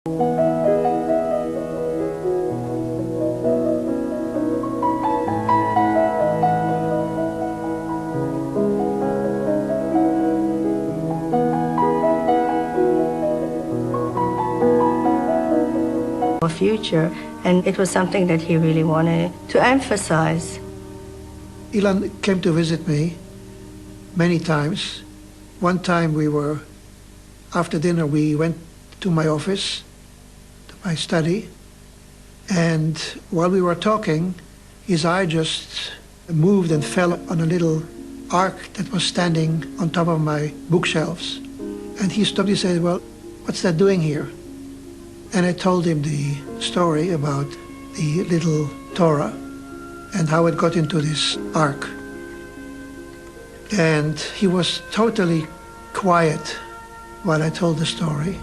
Future, and it was something that he really wanted to emphasize. Ilan came to visit me many times. One time after dinner, we went to my office, to my study, and while we were talking, his eye just moved and fell on a little ark that was standing on top of my bookshelves. And he stopped, he said, "Well, what's that doing here?" And I told him the story about the little Torah and how it got into this ark. And he was totally quiet while I told the story.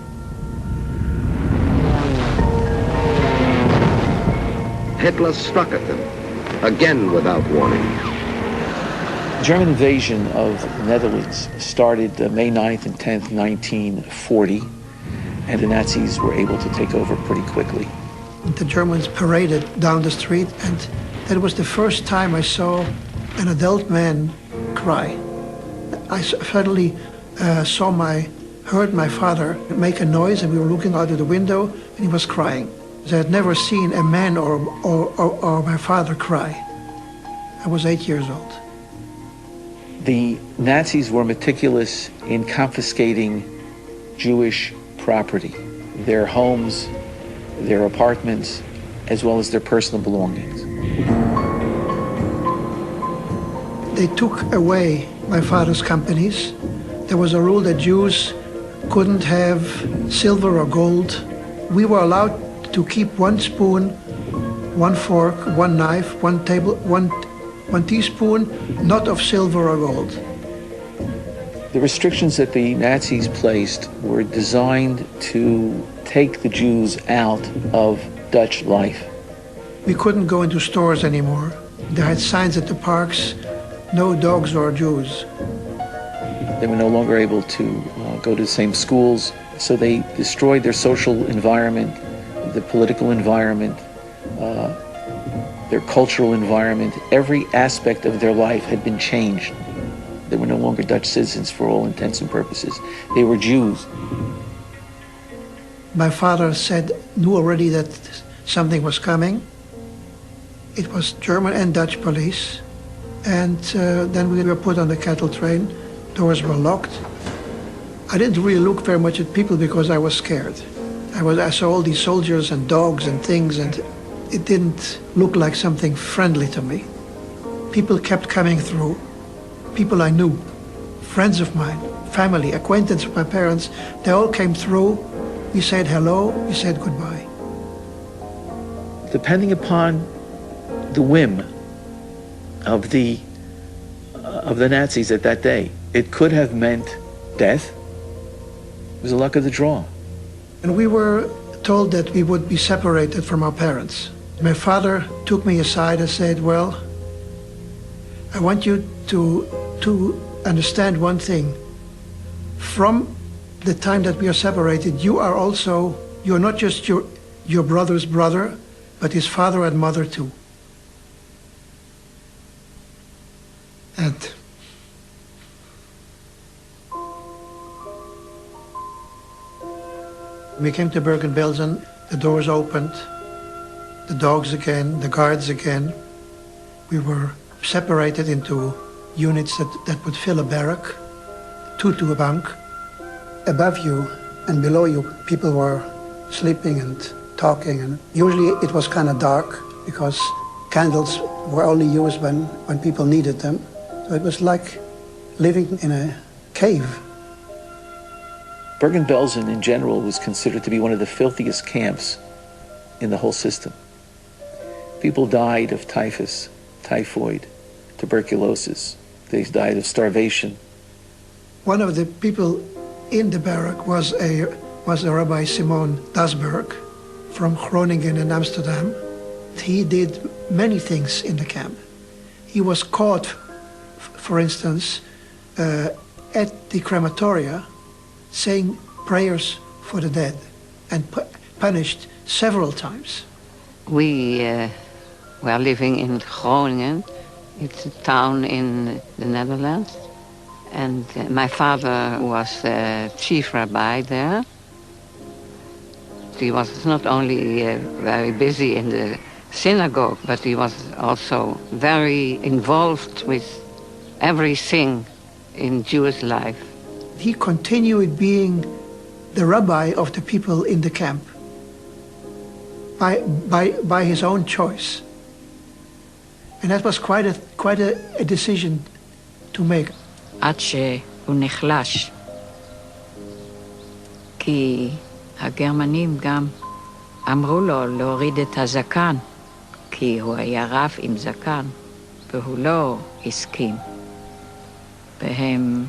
Hitler struck at them, again without warning. The German invasion of the Netherlands started May 9th and 10th, 1940. And the Nazis were able to take over pretty quickly. The Germans paraded down the street, and that was the first time I saw an adult man cry. I suddenly heard my father make a noise, and we were looking out of the window, and he was crying. I had never seen a man or my father cry. I was 8 years old. The Nazis were meticulous in confiscating Jewish property, their homes, their apartments, as well as their personal belongings. They took away my father's companies. There was a rule that Jews couldn't have silver or gold. We were allowed to keep one spoon, one fork, one knife, one teaspoon, not of silver or gold. The restrictions that the Nazis placed were designed to take the Jews out of Dutch life. We couldn't go into stores anymore. They had signs at the parks, no dogs or Jews. They were no longer able to go to the same schools, so they destroyed their social environment, the political environment, their cultural environment. Every aspect of their life had been changed. They were no longer Dutch citizens for all intents and purposes. They were Jews. My father knew already that something was coming. It was German and Dutch police. And then we were put on the cattle train. Doors were locked. I didn't really look very much at people because I was scared. I saw all these soldiers and dogs and things, and it didn't look like something friendly to me. People kept coming through. People I knew, friends of mine, family, acquaintances of my parents, they all came through. We said hello, we said goodbye. Depending upon the whim of the Nazis at that day, it could have meant death. It was the luck of the draw. And we were told that we would be separated from our parents. My father took me aside and said, "Well, I want you to understand one thing. From the time that we are separated, you're not just your brother's brother, but his father and mother too." And we came to Bergen-Belsen, the doors opened, the dogs again, the guards again. We were separated into units that would fill a barrack, two to a bunk. Above you and below you, people were sleeping and talking, and usually it was kind of dark because candles were only used when people needed them. So it was like living in a cave. Bergen-Belsen in general was considered to be one of the filthiest camps in the whole system. People died of typhus, typhoid, tuberculosis. They died of starvation. One of the people in the barrack was a Rabbi Simon Dasberg from Groningen in Amsterdam. He did many things in the camp. He was caught, for instance, at the crematoria saying prayers for the dead and punished several times. We were living in Groningen. It's a town in the Netherlands. And my father was chief rabbi there. He was not only very busy in the synagogue, but he was also very involved with everything in Jewish life. He continued being the rabbi of the people in the camp by his own choice. And that was quite a decision to make. עד שהוא נחלש. כי הגרמנים גם אמרו לו להוריד את הזקן, כי הוא היה רב עם זקן, והוא לא הסכים. והם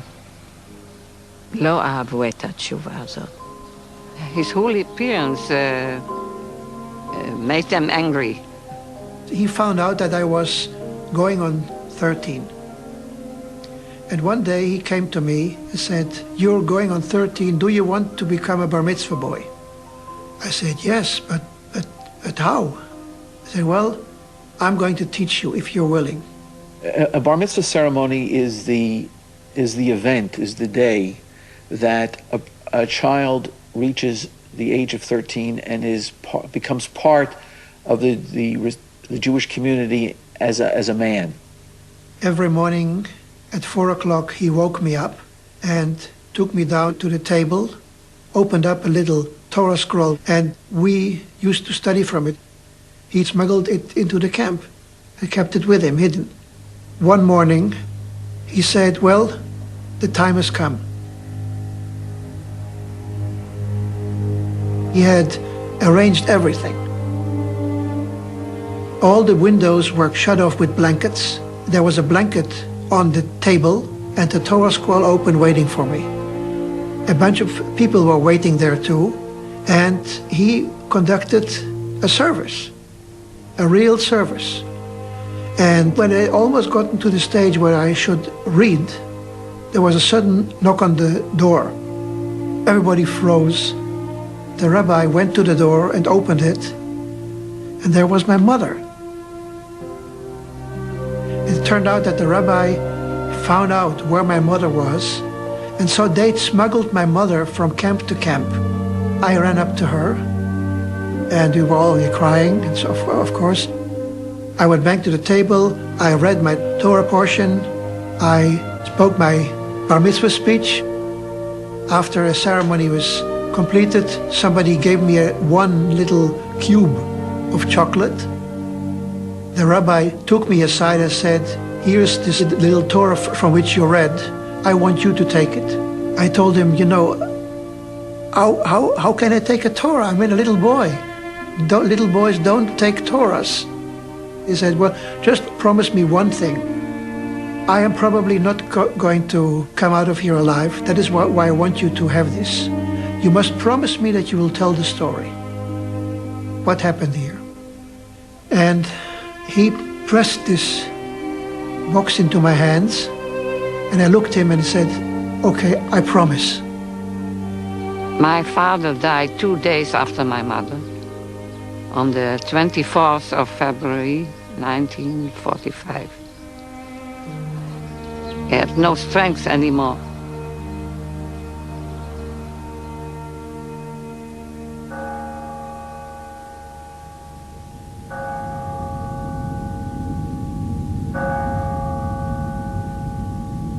לא אהבו את התשובה הזאת. His whole appearance made them angry. He found out that I was going on 13. And one day he came to me and said, "You're going on 13, do you want to become a bar mitzvah boy?" I said, "Yes, but how?" He said, "Well, I'm going to teach you if you're willing." A bar mitzvah ceremony is the event, is the day that a child reaches the age of 13 and becomes part of the Jewish community as a man. Every morning at 4 o'clock, he woke me up and took me down to the table, opened up a little Torah scroll, and we used to study from it. He smuggled it into the camp and kept it with him, hidden. One morning, he said, "Well, the time has come." He had arranged everything. All the windows were shut off with blankets. There was a blanket on the table and the Torah scroll open waiting for me. A bunch of people were waiting there too, and he conducted a service, a real service. And when I almost gotten to the stage where I should read, there was a sudden knock on the door. Everybody froze. The rabbi went to the door and opened it, and there was my mother. It turned out that the rabbi found out where my mother was, and so they smuggled my mother from camp to camp. I ran up to her, and we were all crying, and so of course. I went back to the table, I read my Torah portion, I spoke my bar mitzvah speech. After a ceremony was completed, somebody gave me one little cube of chocolate. The rabbi took me aside and said, "Here's this little Torah from which you read. I want you to take it." I told him, how can I take a Torah? I'm a little boy. Little boys don't take Torahs. He said, "Well, just promise me one thing. I am probably not going to come out of here alive. That is why I want you to have this. You must promise me that you will tell the story. What happened here?" And he pressed this box into my hands, and I looked at him and he said, "Okay, I promise." My father died 2 days after my mother, on the 24th of February, 1945. He had no strength anymore.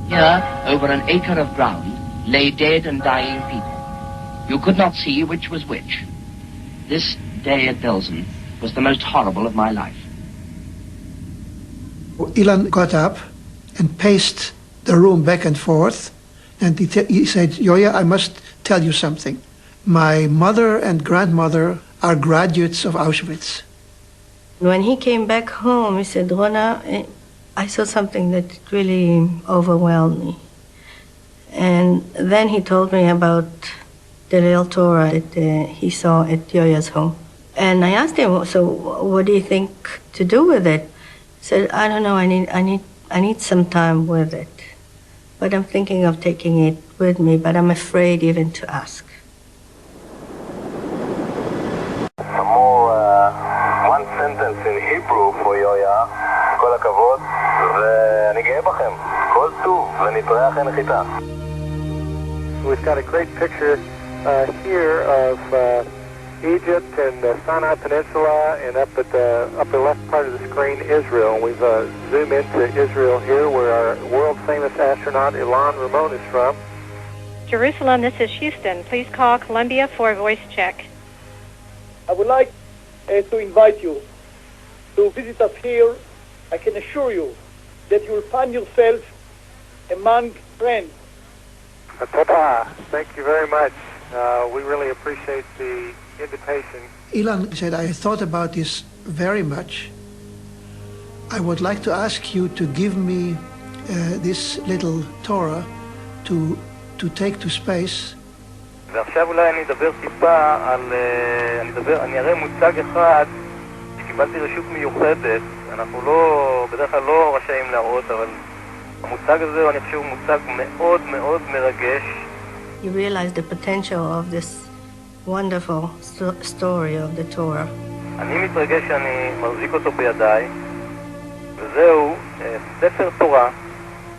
Here, over an acre of ground, lay dead and dying people. You could not see which was which. This day at Belsen was the most horrible of my life. Ilan got up and paced the room back and forth, and he said, "Yoya, I must tell you something. My mother and grandmother are graduates of Auschwitz." When he came back home, he said, "Rona, I saw something that really overwhelmed me." And then he told me about the little Torah that he saw at Yoya's home. And I asked him, "So what do you think to do with it?" He said, "I don't know, I need some time with it. But I'm thinking of taking it with me, but I'm afraid even to ask." some more one sentence in Hebrew for Yoya. כל הכבוד, ואני גאה בכם. כל טוב, ונתראה אחרי נחיתה. We've got a great picture here of Egypt and the Sinai Peninsula, and up at the upper left part of the screen, Israel. We've zoomed into Israel here, where our world-famous astronaut Ilan Ramon is from. Jerusalem, this is Houston. Please call Columbia for a voice check. I would like to invite you to visit us here. I can assure you that you will find yourself among friends. Thank you very much. We really appreciate the invitation. Ilan said, I thought about this very much. I would like to ask you to give me this little Torah to take to space. ועכשיו אולי אני אדבר טיפה על... אני אראה מוצג אחד שקיבלתי רשות מיוחדת. אנחנו לא, בדרך כלל לא רשאים להראות, אבל המוצג הזה אני חושב הוא מוצג מאוד מאוד מרגש. You realize the potential of this wonderful story of the Torah. אני מתרגש שאני מחזיק אותו בידיי, וזהו ספר תורה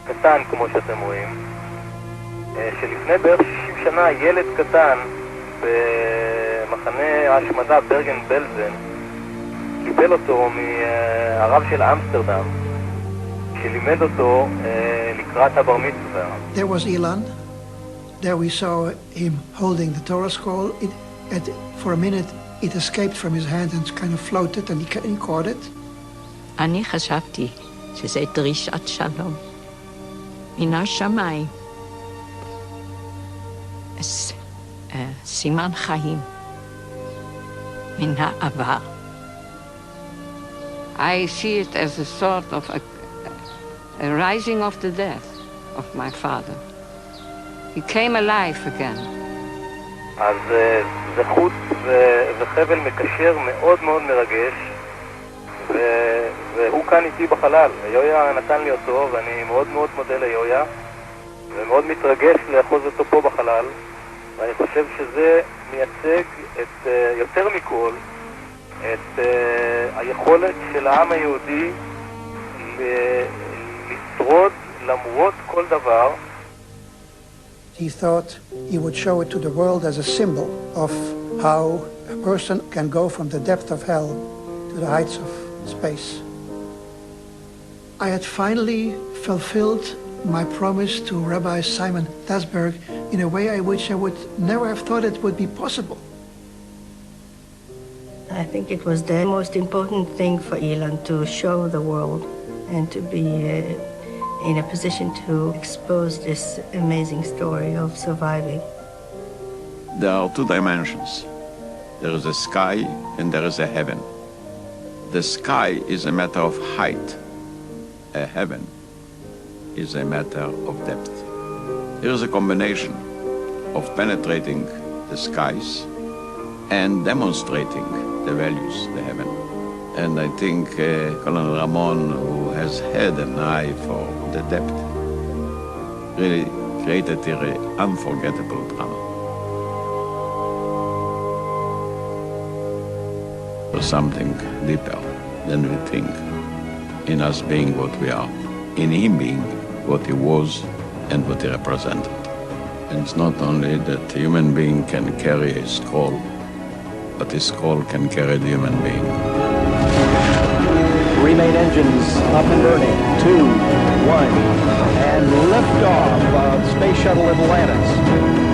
קטן כמו שאתם רואים, שלפני בערך 60 שנה ילד קטן במחנה ההשמדה ברגן בלזן קיבל אותו מהרב של אמסטרדם, שלימד אותו לקראת הבר מצווה. There was Ilan. There we saw him holding the Torah scroll. For a minute it escaped from his hand and kind of floated, and he caught it. אני חשבתי שזה דרישת שלום מן השמיים. סימן חיים מן העבר. I see it as a sort of a rising of the death of my father. He came alive again. אז זה חוט וחבל מקשר מאוד מאוד מרגש, והוא כאן איתי בחלל. יויה נתן לי אותו, ואני מאוד מאוד מודה ליויה, ומאוד מתרגש לאחוז אותו פה בחלל, ואני חושב שזה מייצג את, יותר מכל, את היכולת של העם היהודי לשרוד למרות כל דבר. He thought he would show it to the world as a symbol of how a person can go from the depth of hell to the heights of space. I had finally fulfilled my promise to Rabbi Simon Dasberg in a way I wish I would never have thought it would be possible. I think it was the most important thing for Ilan to show the world and to be in a position to expose this amazing story of surviving. There are two dimensions. There is a sky and there is a heaven. The sky is a matter of height. A heaven is a matter of depth. Here is a combination of penetrating the skies and demonstrating the values, the heaven. And I think Colonel Ramon, who has had an eye for the depth, really created an unforgettable drama. There's something deeper than we think in us being what we are, in him being what he was and what he represented. And it's not only that a human being can carry a scroll, but a scroll can carry the human being. Remain engines up and burning. 2, 1, and liftoff of Space Shuttle Atlantis.